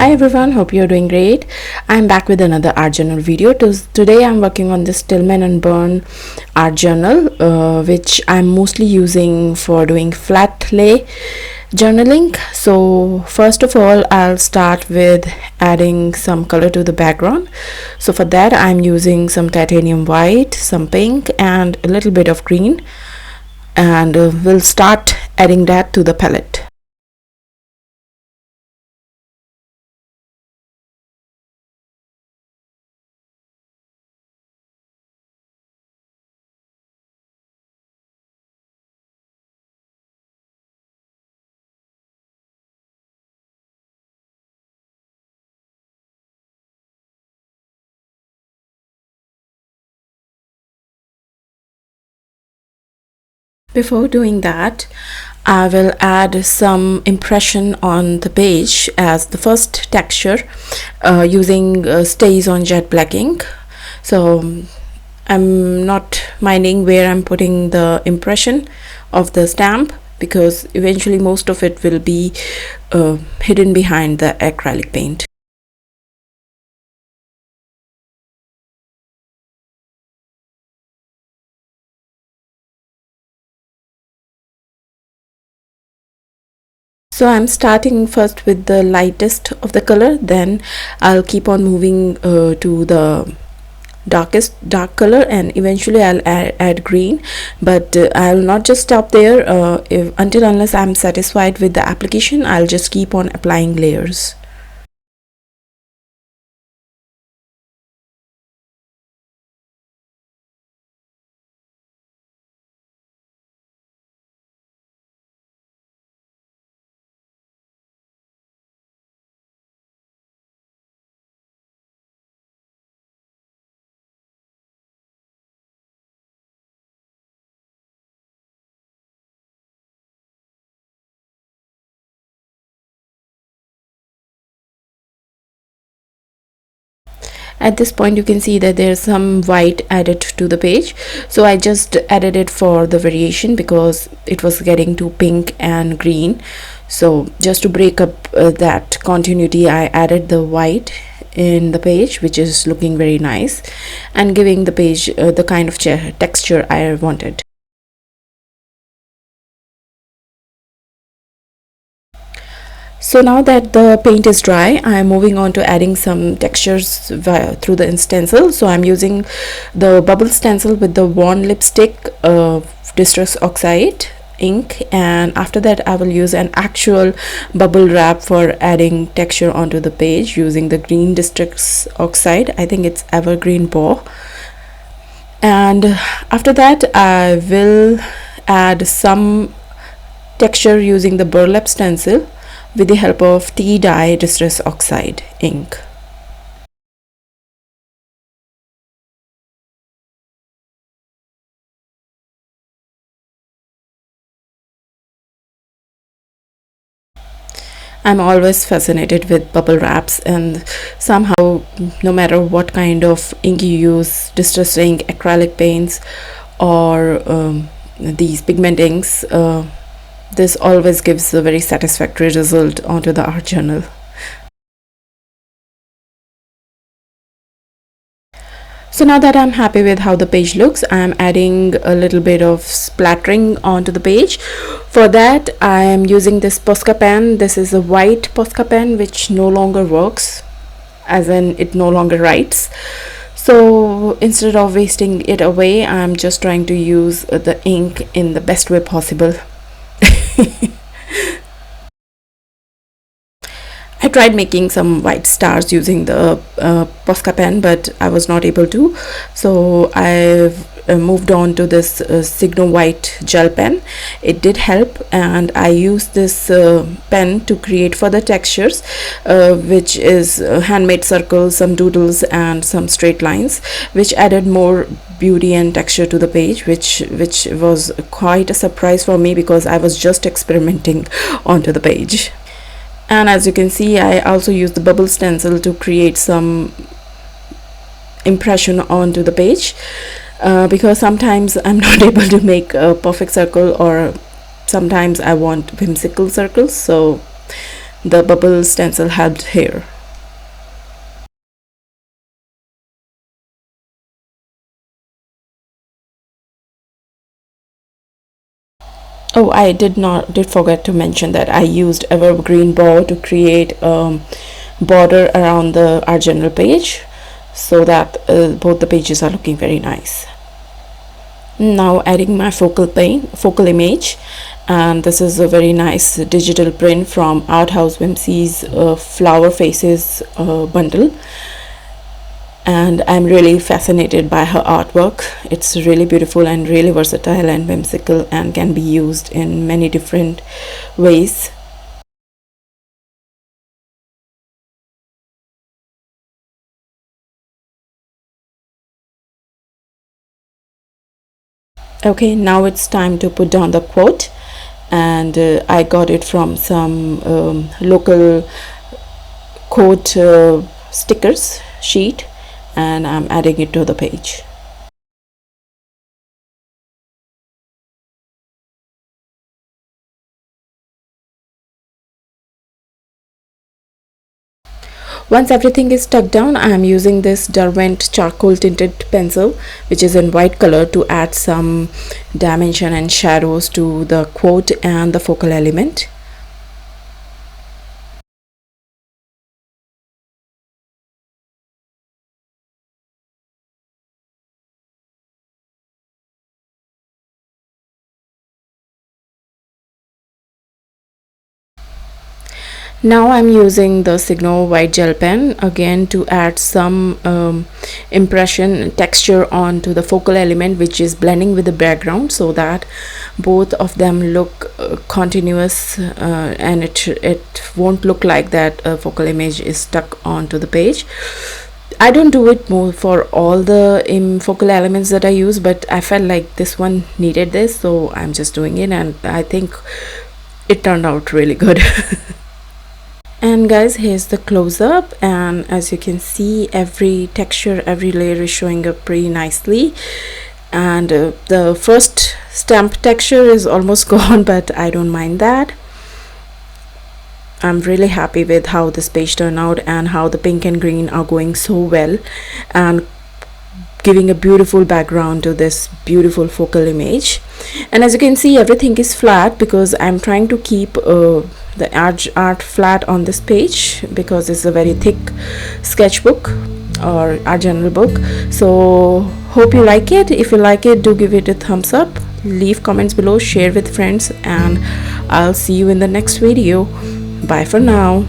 Hi everyone, hope you're doing great. I'm back with another art journal video. Today I'm working on this Stillman and Burn art journal, which I'm mostly using for doing flat lay journaling. So first of all, I'll start with adding some color to the background. So for that, I'm using some titanium white, some pink, and a little bit of green, and we'll start adding that to the palette. Before doing that, I will add some impression on the page as the first texture using Stays on Jet Black ink. So I'm not minding where I'm putting the impression of the stamp, because eventually most of it will be hidden behind the acrylic paint. So I'm starting first with the lightest of the color, then I'll keep on moving to the darkest dark color, and eventually I'll add green. But I'll not just stop there. Until unless I'm satisfied with the application, I'll just keep on applying layers. At this point you can see that there's some white added to the page, so I just added it for the variation because it was getting too pink and green. So just to break up that continuity, I added the white in the page, which is looking very nice and giving the page the kind of texture I wanted. So now that the paint is dry, I am moving on to adding some textures through the stencil. So I'm using the bubble stencil with the Worn Lipstick Distress Oxide ink, and after that I will use an actual bubble wrap for adding texture onto the page using the green Distress Oxide. I think it's Evergreen Bow. And after that I will add some texture using the burlap stencil with the help of tea dye Distress Oxide ink. I'm always fascinated with bubble wraps, and somehow, no matter what kind of ink you use, distress ink, acrylic paints, or these pigment inks, this always gives a very satisfactory result onto the art journal. So now that I'm happy with how the page looks, I'm adding a little bit of splattering onto the page. For that, I am using this Posca pen. This is a white Posca pen which no longer works, as in it no longer writes. So instead of wasting it away, I'm just trying to use the ink in the best way possible. I tried making some white stars using the Posca pen, but I was not able to. So I've moved on to this Signo white gel pen. It did help, and I used this pen to create further textures, which is handmade circles, some doodles, and some straight lines, which added more beauty and texture to the page, which was quite a surprise for me because I was just experimenting onto the page. And as you can see, I also used the bubble stencil to create some impression onto the page, because sometimes I'm not able to make a perfect circle, or sometimes I want whimsical circles, so the bubble stencil helped here. Oh, I did forget to mention that I used evergreen bow to create border around our general page, so that both the pages are looking very nice. Now adding my focal image, and this is a very nice digital print from Art House Whimsy's Flower Faces bundle, and I'm really fascinated by her artwork. It's really beautiful and really versatile and whimsical and can be used in many different ways. Okay, now it's time to put down the quote, and I got it from some local quote stickers sheet, and I'm adding it to the page. Once everything is stuck down, I am using this Derwent charcoal tinted pencil, which is in white color, to add some dimension and shadows to the quote and the focal element. Now I'm using the Signo white gel pen again to add some impression texture onto the focal element, which is blending with the background, so that both of them look continuous, and it won't look like that focal image is stuck onto the page. I don't do it more for all the focal elements that I use, but I felt like this one needed this, so I'm just doing it, and I think it turned out really good. And guys, here's the close-up, and as you can see, every texture, every layer is showing up pretty nicely. And the first stamp texture is almost gone, but I don't mind that. I'm really happy with how this page turned out and how the pink and green are going so well and giving a beautiful background to this beautiful focal image. And as you can see, everything is flat because I'm trying to keep the art flat on this page, because it's a very thick sketchbook or art journal book. So hope you like it. If you like it, do give it a thumbs up, leave comments below, share with friends, and I'll see you in the next video. Bye for now.